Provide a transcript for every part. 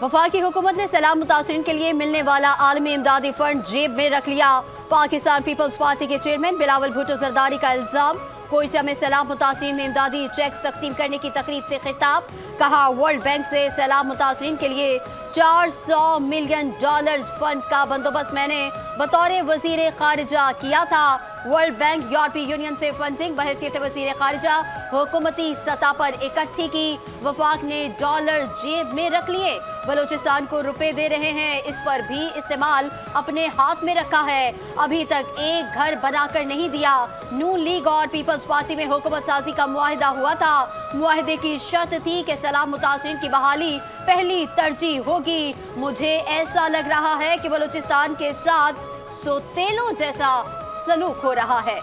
वफाकी हुकूमत ने सैलाब मुतासरीन के लिए मिलने वाला आलमी इमदादी फंड जेब में रख लिया। पाकिस्तान पीपल्स पार्टी के चेयरमैन बिलावल भुट्टो जरदारी का इल्जाम। कोयटा में सैलाब मुतासरीन में इमदादी चेक्स तकसीम करने की तकरीब से खिताब। कहा, वर्ल्ड बैंक से सैलाब मुतासरीन के लिए $400 मिलियन फंड का बंदोबस्त मैंने बतौर वजीर खारिजा किया था। वर्ल्ड बैंक यूरोपीय यूनियन से फंडिंग बहैसियत वजीर खारिजा हुकूमती सतह पर इकट्ठी की। वफाक ने डॉलर जेब में रख लिए। बलूचिस्तान को रुपए दे रहे हैं, इस पर भी इस्तेमाल अपने हाथ में रखा है। अभी तक एक घर बनाकर नहीं दिया। नून लीग और पीपल्स पार्टी में हुकूमत साजी का मुआहिदा हुआ था। मुआहिदे की शर्त थी कि सैलाब मुतासरीन की बहाली पहली तरजीह होगी। मुझे ऐसा लग रहा है कि बलूचिस्तान के साथ सोतेलों जैसा सलूक हो रहा है।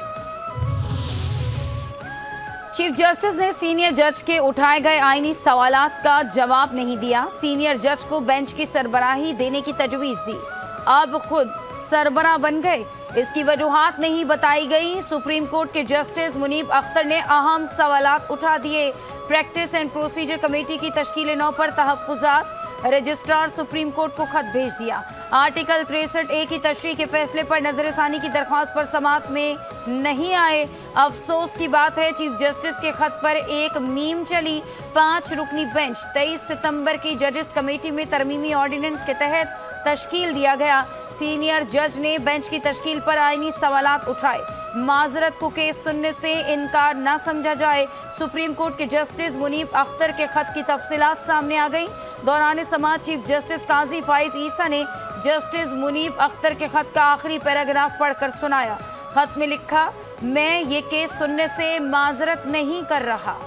चीफ जस्टिस ने सीनियर जज के उठाए गए आईनी सवालात का जवाब नहीं दिया। सीनियर जज को बेंच की सरबराही देने की तजवीज दी, अब खुद सरबराह बन गए। इसकी वजूहात नहीं बताई गई। सुप्रीम कोर्ट के जस्टिस मुनीब अख्तर ने अहम सवालात उठा दिए। प्रैक्टिस एंड प्रोसीजर कमेटी की तश्कील 9 पर तहफ्फुजात। रजिस्ट्रार सुप्रीम कोर्ट को खत भेज दिया। आर्टिकल 63A की तशरीह के फैसले पर नजरसानी की दरख्वास्त पर समाअत में नहीं आए। अफसोस की बात है, चीफ जस्टिस के खत पर एक मीम चली। 5 रुकनी बेंच 23 सितंबर की जजेस कमेटी में तरमीमी ऑर्डिनेंस के तहत तश्कील दिया गया। सीनियर जज ने बेंच की तश्कील पर आईनी सवालात उठाए। माजरत को केस सुनने से इनकार न समझा जाए। सुप्रीम कोर्ट के जस्टिस मुनीब अख्तर के खत की तफसीलात सामने आ गई। दौरान समाअत चीफ जस्टिस काजी फाइज ईसा ने जस्टिस मुनीब अख्तर के खत का आखिरी पैराग्राफ पढ़कर सुनाया। खत में लिखा, मैं ये केस सुनने से माजरत नहीं कर रहा।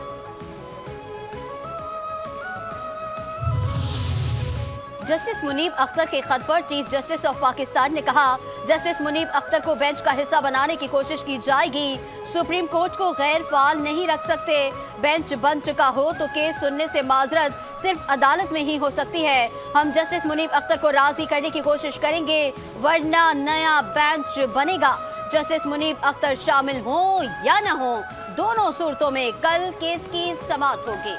जस्टिस मुनीब अख्तर के खत पर चीफ जस्टिस ऑफ पाकिस्तान ने कहा, जस्टिस मुनीब अख्तर को बेंच का हिस्सा बनाने की कोशिश की जाएगी। सुप्रीम कोर्ट को गैर फाल नहीं रख सकते। बेंच बन चुका हो तो केस सुनने से माजरत सिर्फ अदालत में ही हो सकती है। हम जस्टिस मुनीब अख्तर को राजी करने की कोशिश करेंगे, वरना नया बेंच बनेगा। जस्टिस मुनीब अख्तर शामिल हो या न हो, दोनों सूरतों में कल केस की समाअत होगी।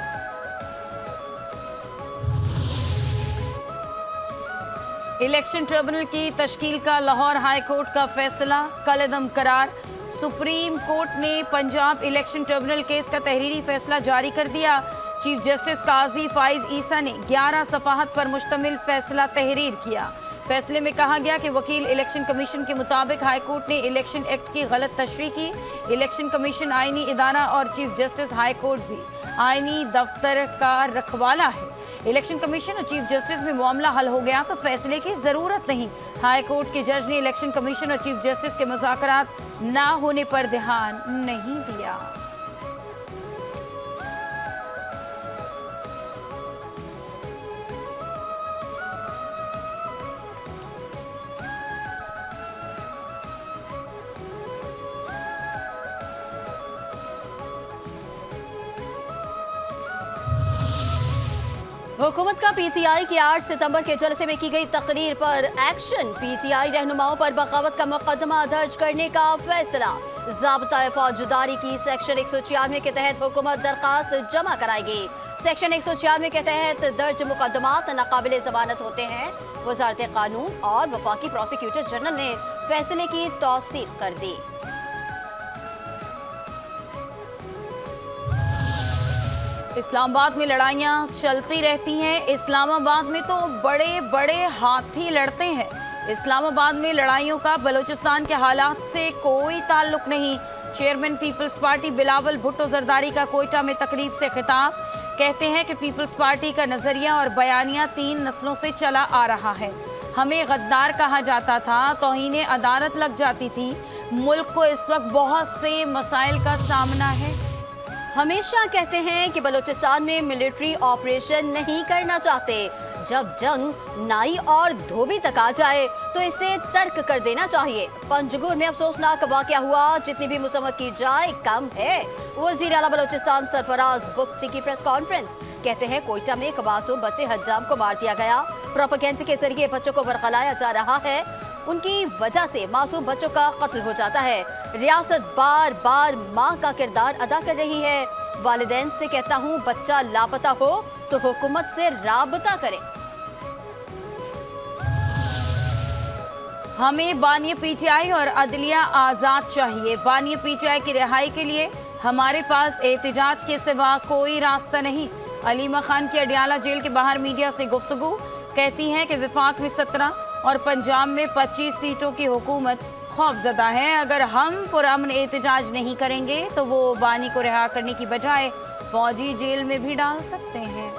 इलेक्शन ट्रिब्यूनल की तश्कील का लाहौर हाई कोर्ट का फैसला कलअदम करार। सुप्रीम कोर्ट ने पंजाब इलेक्शन ट्रिब्यूनल केस का तहरीरी फैसला जारी कर दिया। चीफ जस्टिस काजी फाइज ईसा ने 11 सफाहत पर मुश्तमिल फैसला तहरीर किया। फैसले में कहा गया कि वकील इलेक्शन कमीशन के मुताबिक हाई कोर्ट ने इलेक्शन एक्ट की गलत तशरीह की। इलेक्शन कमीशन आईनी इदारा और चीफ जस्टिस हाई कोर्ट भी आईनी दफ्तर का रखवाला है। इलेक्शन कमीशन और चीफ जस्टिस में मामला हल हो गया तो फैसले की जरूरत नहीं। हाई कोर्ट के जज ने इलेक्शन कमीशन और चीफ जस्टिस के मुज़ाकरात ना होने पर ध्यान नहीं दिया। हुकूमत का पीटीआई की 8 सितंबर के जलसे में की गई तकरीर पर एक्शन। पीटीआई रहनुमाओं पर बगावत का मुकदमा दर्ज करने का फैसला। ज़ाब्ता फौजदारी की सेक्शन 196 के तहत हुकूमत दरखास्त जमा कराएगी। सेक्शन 196 के तहत दर्ज मुकदमात नाकाबिले जमानत होते हैं। वजारत कानून और वफाकी प्रोसिक्यूटर जनरल ने फैसले की तौसीक कर दी। इस्लामाबाद में लड़ाइयाँ चलती रहती हैं। इस्लामाबाद में तो बड़े बड़े हाथी लड़ते हैं। इस्लामाबाद में लड़ाइयों का बलूचिस्तान के हालात से कोई ताल्लुक नहीं। Chairman People's Party Bilawal Bhutto Zardari का कोयटा में तकरीब से खिताब। कहते हैं कि पीपल्स पार्टी का नजरिया और बयानिया 3 नस्लों से चला आ रहा है। हमें गद्दार कहा जाता था, तौहीन अदालत लग जाती थी। मुल्क को इस वक्त बहुत से मसाइल का सामना है। हमेशा कहते हैं कि बलूचिस्तान में मिलिट्री ऑपरेशन नहीं करना चाहते। जब जंग नाई और धोबी तक आ जाए तो इसे तर्क कर देना चाहिए। पंजगुर में अफसोसनाक वाकया हुआ, जितनी भी मुसम्मत की जाए कम है। वज़ीर आला बलूचिस्तान सरफराज बुख्ती की प्रेस कॉन्फ्रेंस। कहते हैं कोयटा में एक मासूम बच्चे हज्जाम को मार दिया गया। प्रोपेगेंडा के जरिए बच्चों को बरगलाया जा रहा है। उनकी वजह से मासूम बच्चों का कत्ल हो जाता है। रियासत बार बार माँ का किरदार अदा कर रही है। वालिदैन से कहता हूँ, बच्चा लापता हो तो हुकूमत से राबता करें। हमें बानी पीटीआई और अदलिया आज़ाद चाहिए। बानी पीटीआई की रिहाई के लिए हमारे पास एहतजाज के सिवा कोई रास्ता नहीं। अलीमा खान की अडियाला जेल के बाहर मीडिया से गुफ्तगू, कहती हैं कि विफाक में 17 और पंजाब में 25 सीटों की हुकूमत खौफजदा है। अगर हम पुरअमन एहतजाज नहीं करेंगे तो वो बानी को रिहा करने की बजाय फौजी जेल में भी डाल सकते हैं।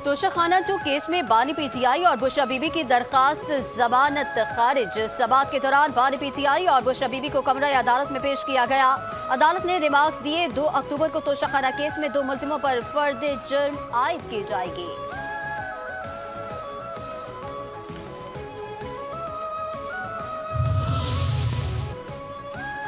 तोशाखाना 2 केस में बानी पीटीआई और बुशरा बीबी की दरखास्त जमानत खारिज। समाअत के दौरान बानी पीटीआई और बुशरा बीबी को कमरा अदालत में पेश किया गया। अदालत ने रिमार्क्स दिए। 2 अक्टूबर को तोशाखाना केस में 2 मुलजिमों पर फर्द जुर्म आयद की जाएगी।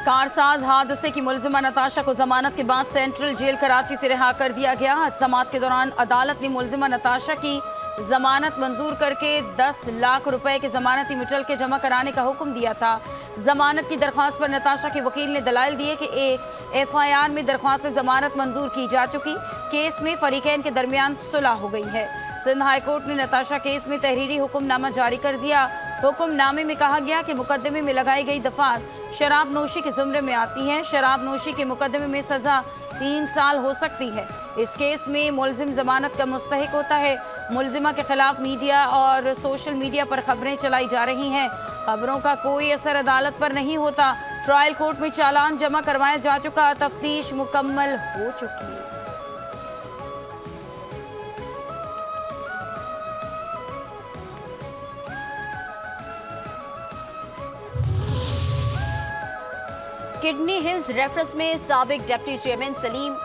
कारसाज हादसे की मुलजिमा नताशा को जमानत के बाद सेंट्रल जेल कराची से रिहा कर दिया गया। समाअत के दौरान अदालत ने मुलजिमा नताशा की जमानत मंजूर करके 10 लाख रुपए के जमानती मुचलके जमा कराने का हुक्म दिया था। जमानत की दरख्वास्त पर नताशा के वकील ने दलाइल दिए कि एक FIR में दरख्वास्त जमानत मंजूर की जा चुकी। केस में फरीकैन के दरमियान सुलह हो गई है। सिंध हाई कोर्ट ने नताशा केस में तहरीरी हुक्मनामा जारी कर दिया। हुक्मनामे में कहा गया कि मुकदमे में लगाई गई दफात शराब नोशी के जुमरे में आती हैं। शराब नोशी के मुकदमे में सजा 3 साल हो सकती है। इस केस में मुलजिम जमानत का मुस्तहिक होता है। मुलजिमा के खिलाफ मीडिया और सोशल मीडिया पर खबरें चलाई जा रही हैं। खबरों का कोई असर अदालत पर नहीं होता। ट्रायल कोर्ट में चालान जमा करवाया जा चुका। तफ्तीश मुकम्मल हो चुकी है। किडनी हिल्स रेफरेंस में साबिक डिप्टी चेयरमैन सलीम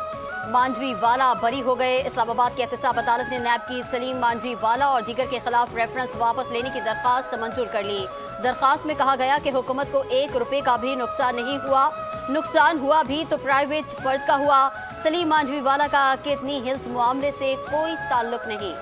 मांझवी वाला बरी हो गए। इस्लामाबाद की एहतसाब अदालत ने नैब की सलीम मांझवी वाला और दीगर के खिलाफ रेफरेंस वापस लेने की दरख्वास्त मंजूर कर ली। दरख्वास्त में कहा गया कि हुकूमत को 1 रुपए का भी नुकसान नहीं हुआ। नुकसान हुआ भी तो प्राइवेट फर्द का हुआ। सलीम मांझवी वाला का किडनी हिल्स मामले से कोई ताल्लुक नहीं।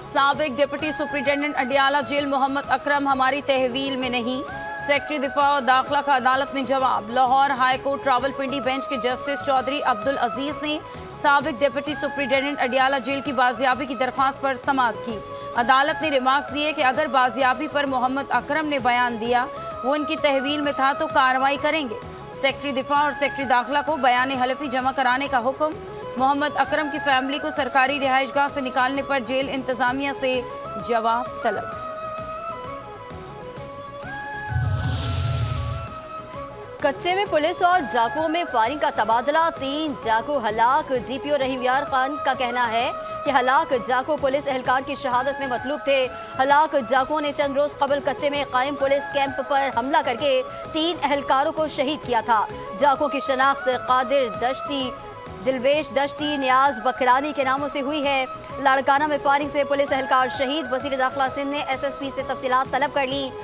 साबिक deputy superintendent Adiala jail Mohammad Akram हमारी तहवील में नहीं। सेक्रेटरी दिफा और दाखिला का अदालत में जवाब। Lahore high court Rawalpindi bench के जस्टिस चौधरी अब्दुल अजीज ने साबिक डिप्टी सुप्रिंटेंडेंट अडियाला जेल की बाजियाबी की दरख्वास्त पर समाअत की। अदालत ने रिमार्क्स दिए कि अगर बाजियाबी पर मोहम्मद अकरम ने बयान दिया वो उनकी तहवील में था तो कार्रवाई करेंगे। सेक्रेटरी दिफा और सेक्रेटरी दाखिला को बयान हलफी जमा कराने का हुक्म। मोहम्मद अकरम की फैमिली को सरकारी रिहाइशगाह से निकालने पर जेल इंतजामिया से जवाब तलब। कच्चे में पुलिस और डाकुओं में फायरिंग का तबादला। 3 डाकू हलाक। GPO रहीम यार खान का कहना है कि हलाक डाकू पुलिस एहलकार की शहादत में मतलूब थे। हलाक डाकुओं ने चंद रोज कबल कच्चे में कायम पुलिस कैंप पर हमला करके 3 एहलकारों को शहीद किया था। डाकुओं की शनाख्त कादिर दश्ती, दिलवेश दश्ती, नियाज बकरानी के नामों से हुई है। लाड़काना में फायरिंग से पुलिस एहलकार शहीद। वज़ीर दाखिला सिंध ने SSP से तफसीलात तलब कर ली।